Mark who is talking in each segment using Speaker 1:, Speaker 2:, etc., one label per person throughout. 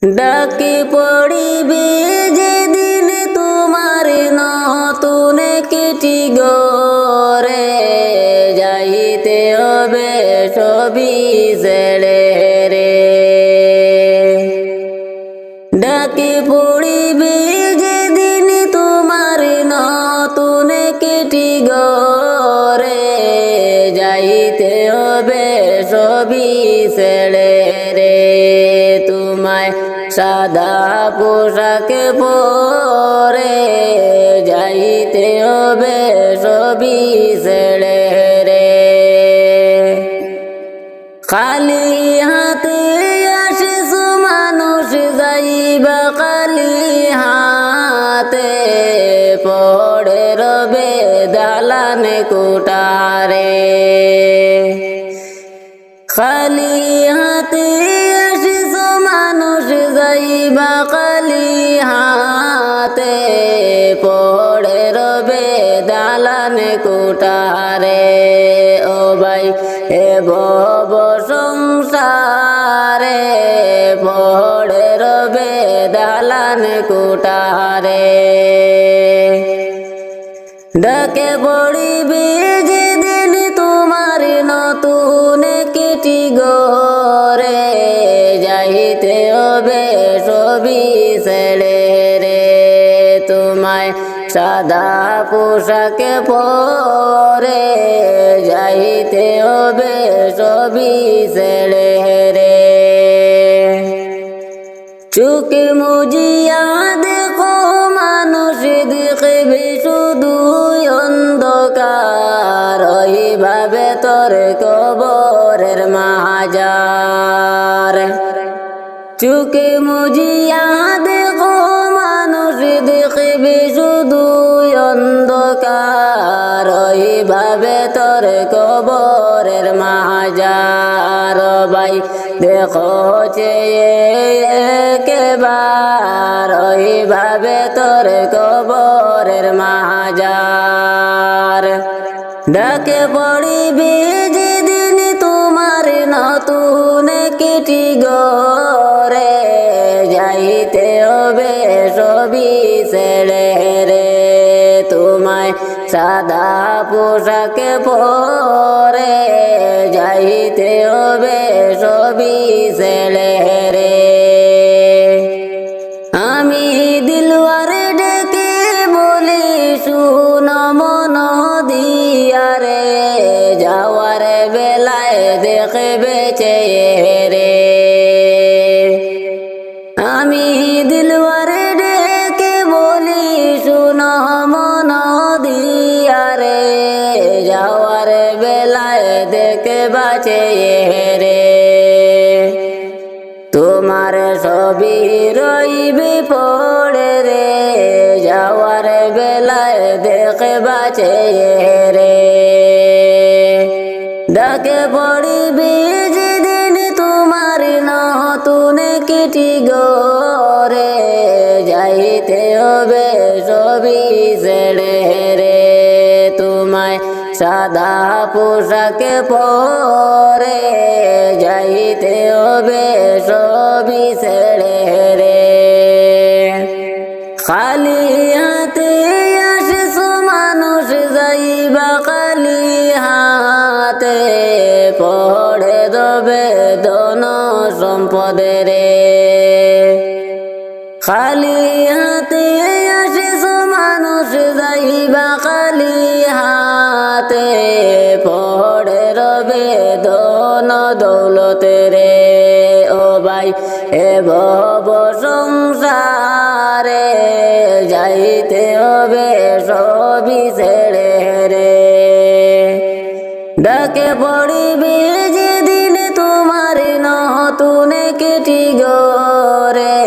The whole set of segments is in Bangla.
Speaker 1: ডাকি পড়িবে যেদিন তোমার নতুন কিটি গরে যাইতে হবে সবই ছেড়ে রে। ডাকি পড়িবে যেদিন তোমার নতুন কিটি গরে যাইতে হবে সবই ছেড়ে রে। তোমায় সাদা পোশাক পরে যাইতে হবে সবই ছেড়ে রে। খালি হাতে আসিস মানুষ যাইবা খালি হাতে পড়ে রবে দালান কোটারে। খালি হাতে আসিস মানুষ যাইবা খালি হাতে পড়ে রবে দালান কোটারে। ও ভাই এ ভব সংসারে পড়ে রবে দালান কোটারে। ডাকে পড়িবে যেদিন তোমার নতুন কিটি গরে যাইতে হবে সবই ছেড়ে রে। তোমায় সাদা পোশাক পরে যাইতে হবে সবই ছেড়ে রে। চোখ মুজিয়া দেখো মানুষ দেখবে শুধু অন্ধকার ওইভাবে তোর কবরের মাজার। চোখ মুজিয়া দেখো মানুষ দেখবে শুধু অন্ধকার ওইভাবে তোর কবরের মাজার। ভাই দেখো একবার ওইভাবে তোর কবরের মাজার। ডাকে পড়িবে যেদিন তোমার নতুন কিটি গরে যাইতে হবে সবই ছেড়ে রে। তোমায় সাদা পোশাক পরে যাইতে হবে সবই ছেড়ে রে। আমি দিলওয়ার ডেকে বলি শুন মন দিয়া রে যাওয়ার বেলায় দেখবে চেয়ে রে। আমি দিলওয়ার ডেকে বলি শুন মন দিয়া রে যাওয়ার বেলায় দেখবা চেয়ে রে। তোমার সবই রইবে পড়ে রে যাওয়ার বেলায় দেখবা চেয়ে রে। ডাকে পড়িবে যেদিন তোমার নতুন কিটি গরে যাইতে হবে সবই ছেড়ে রে। তোমায় সাদা পোশাক পরে যাইতে হবে সবই ছেড়ে রে। খালি হাতে আসিস মানুষ যাইবা খালি হাতে পড়ে রবে ধন সম্পদে রে। খালি হাতে আসিস মানুষ যাইবা খালি হাতে পড়ে রবে ধন দৌলতে রে। ও ভাই এ ভব সংসারে যাইতে হবে সবই ছেড়ে রে। ডাকে পড়িবে যেদিন তোমার নতুন কিটি গরে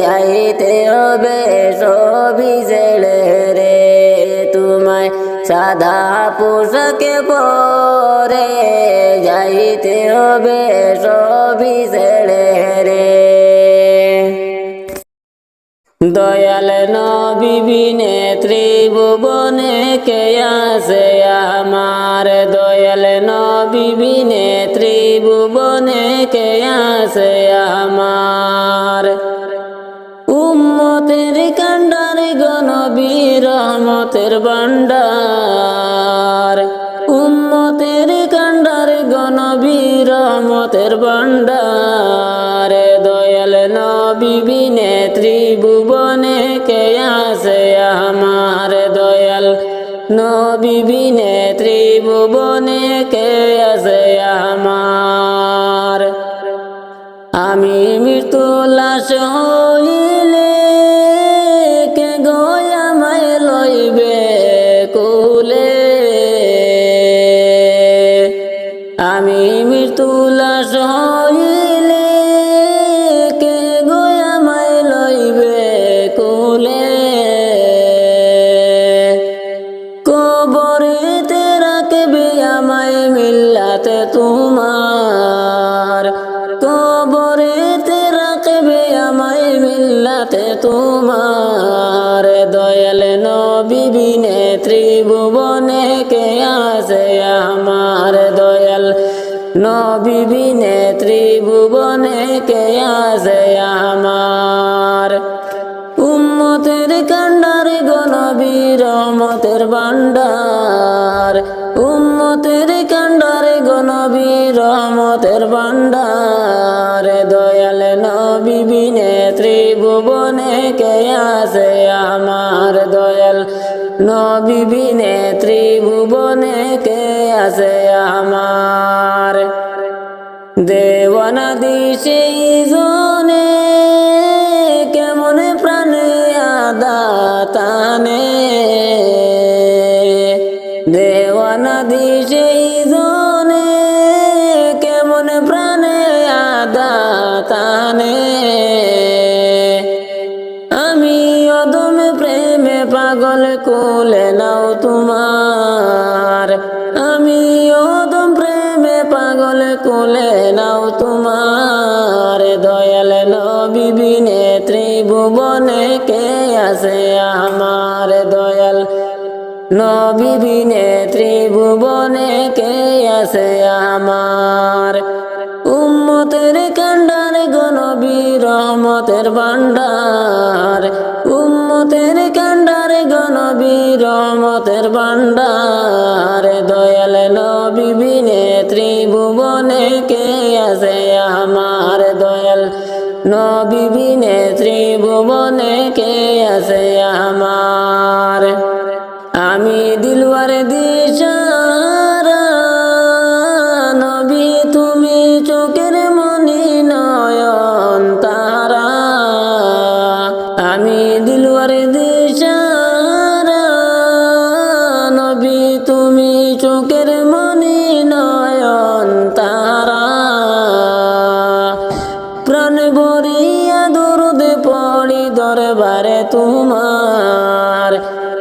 Speaker 1: যাইতে হবে সবই ছেড়ে রে। তোমায় সাদা পোশাক পরে যাইতে হবে সবই ছেড়ে রে। দয়াল নবী বিনে ত্রিভুবনে কে আছে আমার। দয়াল নবী বিনে ত্রিভুবনে কে আছে আমার। রহমতের ভান্ডার, উম্মতের কান্ডার গনবী রহমতের ভান্ডার। দয়াল নবী বিনে ত্রিভুবনে কে আছে আমার, দয়াল নবী বিনে ত্রিভুবনে কে আছে আমার। আমি মৃত্যু লাশ হইলে কে গো আমায় লইবে কুলে, আমি মৃত্যু লাশ হইলে কে গো আমায় লইবে কুলে। কবরেতে রাখবে আমায় মিল্লাতে তোমার, কবরেতে রাখবে আমায় মিল্লাতে তোমার। দয়াল নবী বিনে ত্রিভুবনে কে আছে আমার, দয়াল নবী বিনে ত্রিভুবনে কে আছে আমার। উম্মতের কান্ডার গনবী রহমতের ভান্ডার, উম্মতের কান্ডার গনবী রহমতের ভান্ডার। দয়াল নবী বিনে ত্রিভুবনে কে আছে আমার, দয়াল নবী বিনে ত্রিভুবনে কে আছে আমার। দেওয়ানা দিশে জনে কেমন প্রাণে আদাতানে, দেওয়ানা দিশে জনে কেমন প্রাণে আদাতানে। আমি অদম প্রেমে পাগল কোলে নাও তোমার, আমি অদম প্রেমে পাগল কোলে নাও তোমার। দয়াল নবী বিনে ত্রিভুবনে কে আছে আমার, দয়াল নবী বিনে ত্রিভুবনে কে আছে আমার। উম্মতের কান্ডার গনবী রহমতের ভান্ডার, উম্মতের কান্ডার গনবী রহমতের ভান্ডার। দয়াল নবী বিনে ত্রিভুবনে কে আছে আমার, দয়াল নবী বিনে ত্রিভুবনে কে আছে আমার। আমি দিলওয়ার দিশারা নবী তুমি চোখের মনি নয়ন তারা, আমি দিলওয়ার দিশারা নবী তুমি চোখের মনি নয়ন তারা। প্রাণ ভরিয়া দরুদ পড়ি দরবারে তোমার,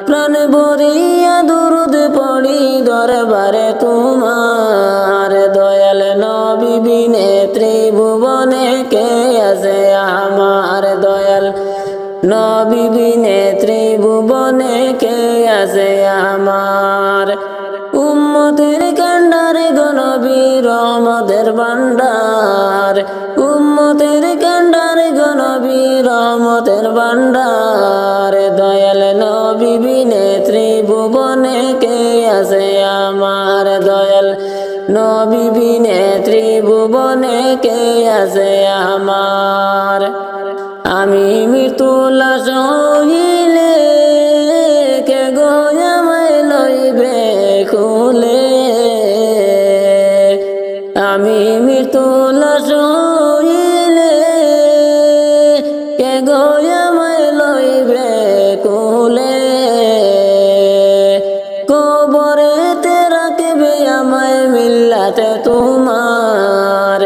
Speaker 1: প্রাণ ভরিয়া দরুদ পড়ি দরবারে তোমার। দয়াল নবী বিনে ত্রিভুবনে কে আছে আমার, দয়াল নবী বিনে ত্রিভুবনে কে আছে আমার। উম্মতের কান্ডার গনবী রহমতের ভান্ডার, উম্মতের কান্ডার গনবী রহমতের ভান্ডার। দয়াল নবী বিনে ত্রিভুবনে কে আছে আমার, দয়াল নবী বিনে ত্রিভুবনে কে আছে আমার। আমি মৃত্যু লাশ হইলে কে গো আমায় লইবে কুলে, আমি মৃত্যু লাশ হইলে কে গো আমায় লইবে কুলে। কবরেতে রাখবে আমায় মিল্লাতে তোমার,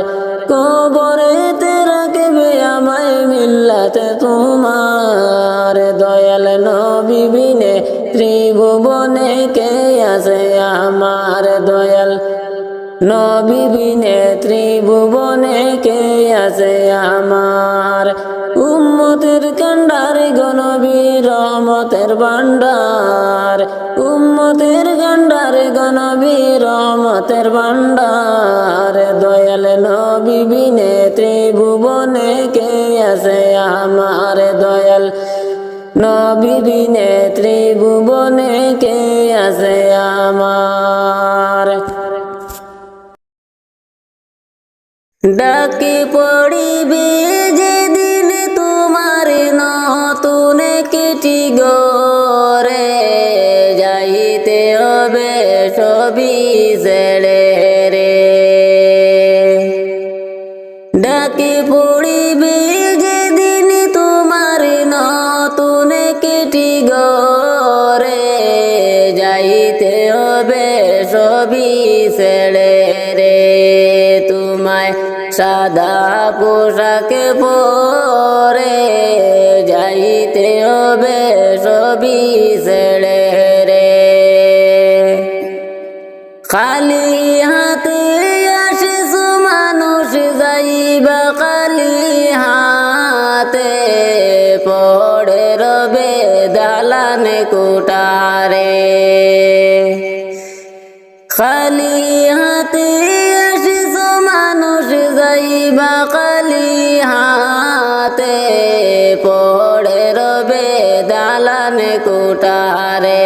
Speaker 1: কবরেতে রাখবে আমায় মিল্লাতে তোমার। দয়াল নবী বিনে ত্রিভুবনে কে আছে আমার, দয়াল নবী বিনে ত্রিভুবনে কে আছে আমার। উম্মতের কান্ডার গনবী রহমতের ভান্ডার, উম্মতের কান্ডার গনবী রহমতের ভান্ডার। দয়াল নবী বিনে ত্রিভুবনে কে আছে আমার, দয়াল নবী বিনে ত্রিভুবনে কে আছে আমার। ডাকি পড়িবে যেদিন তোমার নতুন কিটি গরে, যাইতে হবে সবই ছেড়ে রে। ডাকি পড়িবে যেদিন তোমার নতুন কিটি গরে, যাইতে হবে সবই ছেড়ে রে। তোমায় সাদা পোশাক পরে, যাইতে হবে সবই ছেড়ে রে। খালি হাতে আসিস মানুষ, যাইবা খালি হাতে, পড়ে রবে দালান কোঠারে। খালি হাতে আসিস মানুষ, যাইবা খালি হাতে, পড়ে রবে দালান কোঠারে।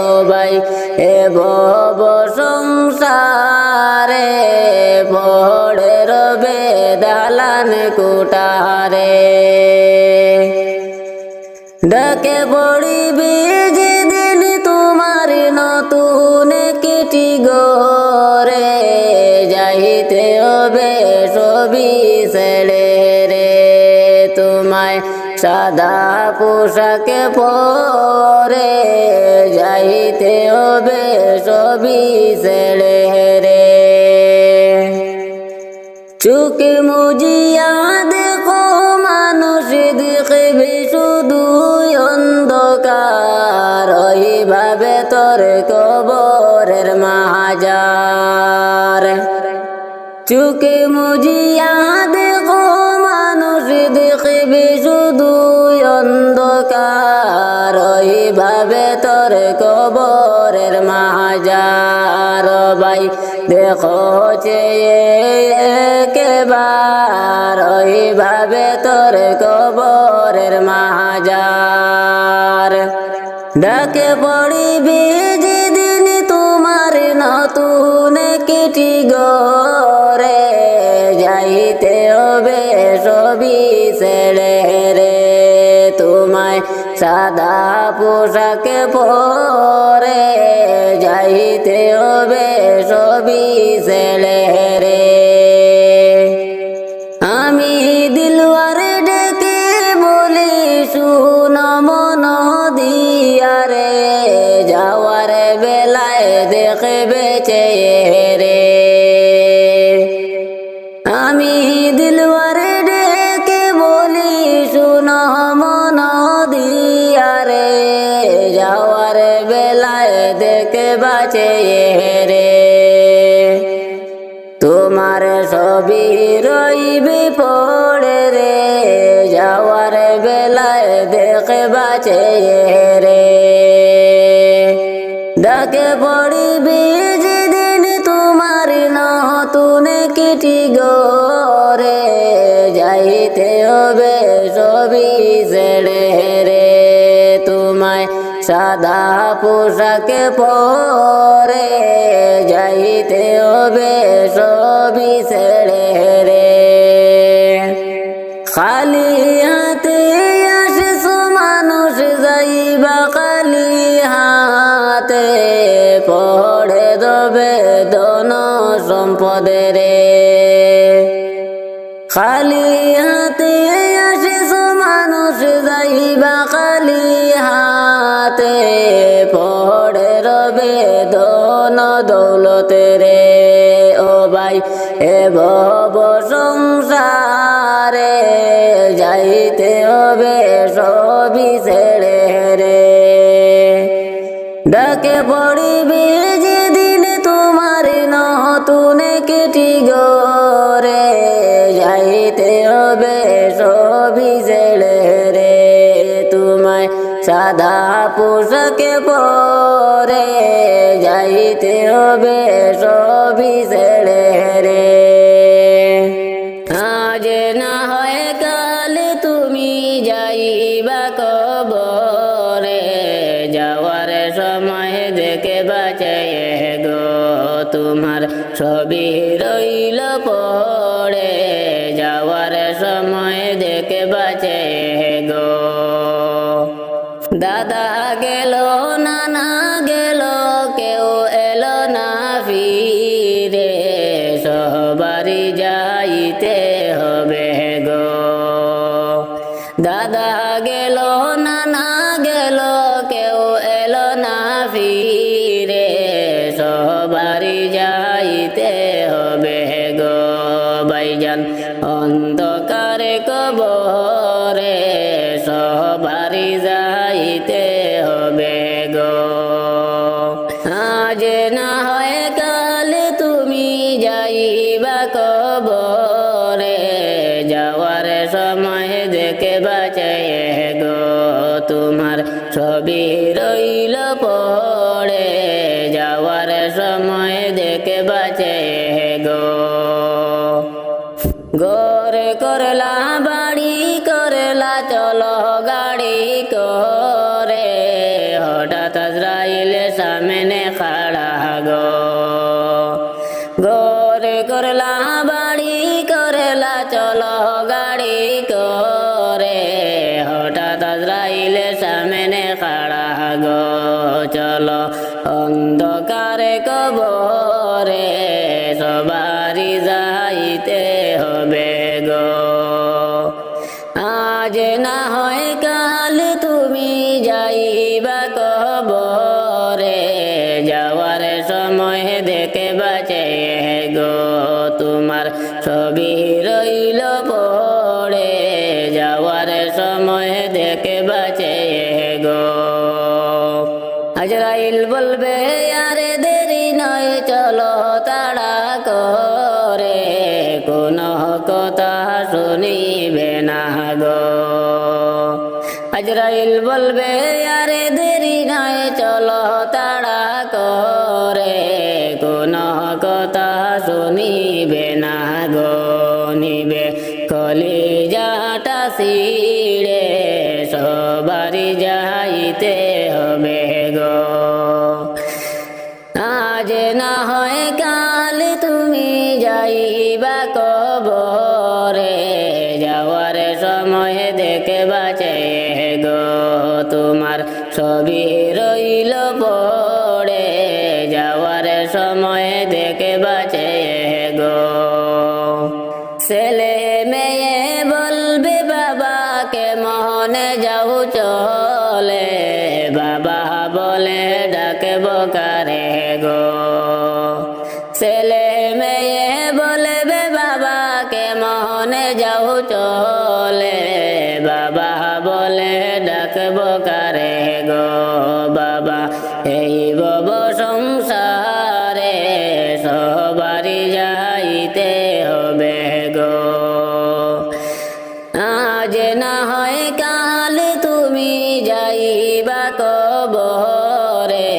Speaker 1: ও ভাই এ ভব সংসারে, পড়ে রবে দালান কোঠারে। ডাকে পড়িবে যেদিন তোমার নতুন কিটি গরে, যাইতে হবে সবই ছেড়ে রে। তোমায় সাদা পোশাক পরে, যাইতে হবে সবই ছেড়ে রে। চোখে মুজিয়া দেখো মানুষ, দেখবে শুধু অন্ধকার, ওইভাবে তোর কবরের মাজার। চোখে মুজিয়া দেখো মানুষ, দেখবে শুধু অন্ধকার, ওইভাবে তোর কবরের মাজার। ভাই দেখো চেয়ে একবার, ওইভাবে তোর কবরের মাজার। ডাকে পড়িবে যেদিন তোমার নতুন কিটি গরে, যাইতে হবে সবই ছেড়ে রে। তোমায় সাদা পোশাক পরে, যাইতে হবে সবই ছেড়ে রে। আমি দিলওয়ার ডেকে বলি শুন মন দিয়া রে, যাওয়ার বেলায় দেখবে চেয়ে রে। আমি দিলওয়ার ডেকে বলি শুন মন দিয়া রে, যাওয়ার বেলায় দেখবা চেয়ে রে। তোমার সবই রইবে পড়ে রে, যাওয়ার বেলায় দেখবা চেয়ে রে। ডাকে পড়িবে যেদিন তোমার নতুন কিটি গরে, যাইতে হবে সবই ছেড়ে রে। তোমায় সাদা পোশাক পরে, যাইতে হবে সবই ছেড়ে রে। খালি হাতে আসিস মানুষ, যাইবা খালি হাতে, পড়ে দেবে ধন সম্পদে রে। খালি হাতে আসিস মানুষ, যাইবা খালি হাতে, পড়ে রবে ধন দৌলতে রে। ও ভাই এ ভব সংসারে, যাইতে হবে সবই ছেড়ে রে। ডাকে পড়িবে যেদিন তোমার নতুন কিটি গরে, যাইতে হবে সবই ছেড়ে রে। তোমায় সাদা পোশাক পরে, যাইতে হবে সবই ছেড়ে রে। আজ না হয় কাল তুমি যাইবা কবরে। সবই রইল পড়ে যাওয়ার সময় দেখে বাঁচে গো দাদা গেল নানা গেল কেউ এলো না ফিরে সবারই যাইতে হবে গো দাদা গেল নানা গেল কেউ এলো না ফিরে সবারই যাইতে হবে গো ভাইজান অন্ধকারে কবরে সবারই যাইতে হবে গো আজ না হয় কাল তুমি যাইবা কবরে যাওয়ার সময় দেখে বাঁচে গো তোমার সবই রইল পড়ে যাওয়ার সময় দেখে বাঁচে গো ঘর করলা বাড়ি করলা চলো গাড়ি করে হঠাৎ আজরাইল সামনে খাড়া গো ঘর করলা বাড়ি করলা চলো গাড়ি করে হঠাৎ আজরাইল সামনে খাড়া গো চলো অন্ধকারে কবরে সবারই যাইতে হবে গো আজ না হয় কাল তুমি যাইবা কবরে যাওয়ার সময় দেখে বাঁচে গো তোমার সবই রইল পড়ে যাওয়ার সময় দেখে বাঁচে গো আজরাইল বলবে আরে দেরি নয় চলো তাড়া করে কোনো কথা শুনিবে না গো আজরাইল বলবে আরে দেরি নয় চলো তাড়া করে কোনো কথা শুনিবে না গো নিবে কলিজাটা ছিঁড়ে সবারই যাইতে হবে গো আজ না হয় কাল তুমি যাইবা কবরে যাওয়ার সময় দেখে বাঁচে গো তোমার সবই রইল পড়ে যাওয়ার সময় দেখে বাঁচে গো ছেলে মেয়ে বলবে বাবাকে মনে যাও চলে বাবা বলে ডাকব কারে গো ছেলে মেয়ে বলবে বাবাকে মনে যাও চলে বাবা বলে ডাকব কারে গো বাবা এই বব সংসারে সবারই যাইতে হবে গো আজ না হয় কাল তুমি যাইবা কবরে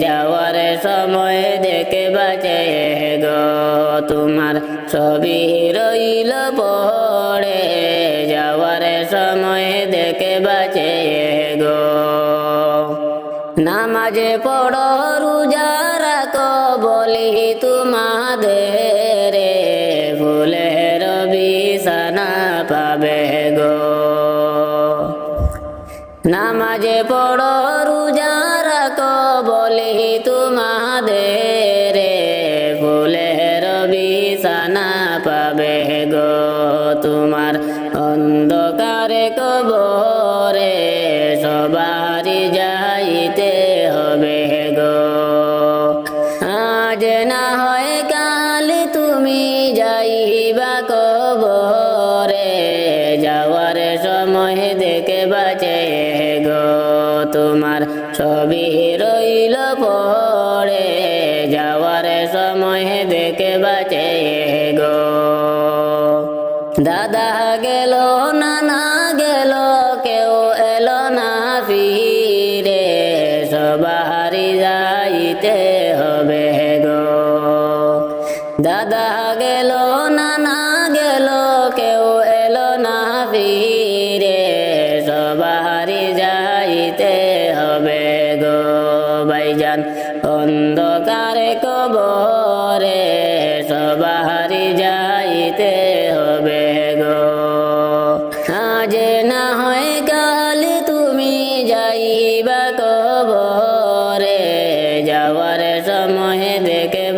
Speaker 1: যাওয়ার সময় দেখে বাঁচে গো তোমার সবই রইল পড়ে যাওয়ার সময় দেখে বাঁচে গো নামাজে পড়ো রোজা রাখো বলি তোমাদের ফুলের বিছানা পাবে গো নামাজে পড়ো রোজা রাখো বলি তোমাদের ফুলের বিছানা পাবে গো তোমার অন্ধকারে কবরে সবারই যাইতে হবে গো আজ না হয় কাল তুমি যাইবা কবরে যাওয়ার সময় দেখে বাঁচে গো তোমার সবই রইল পড়ে যাওয়ার সময় দেখে বাঁচে গো দাদা গেল নানা গেল কেউ এলো না ফিরে সবারই যাইতে হবে গো দাদা গেল নানা গেল কেউ এলো না ফিরে সবারই যাইতে হবে গো ভাইজান অন্ধকারে কবরে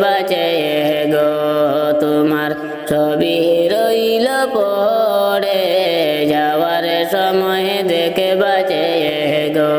Speaker 1: বাঁচে গো, তোমার ছবি রইল পড়ে, যাওয়ার সময় দেখে বাঁচে গো।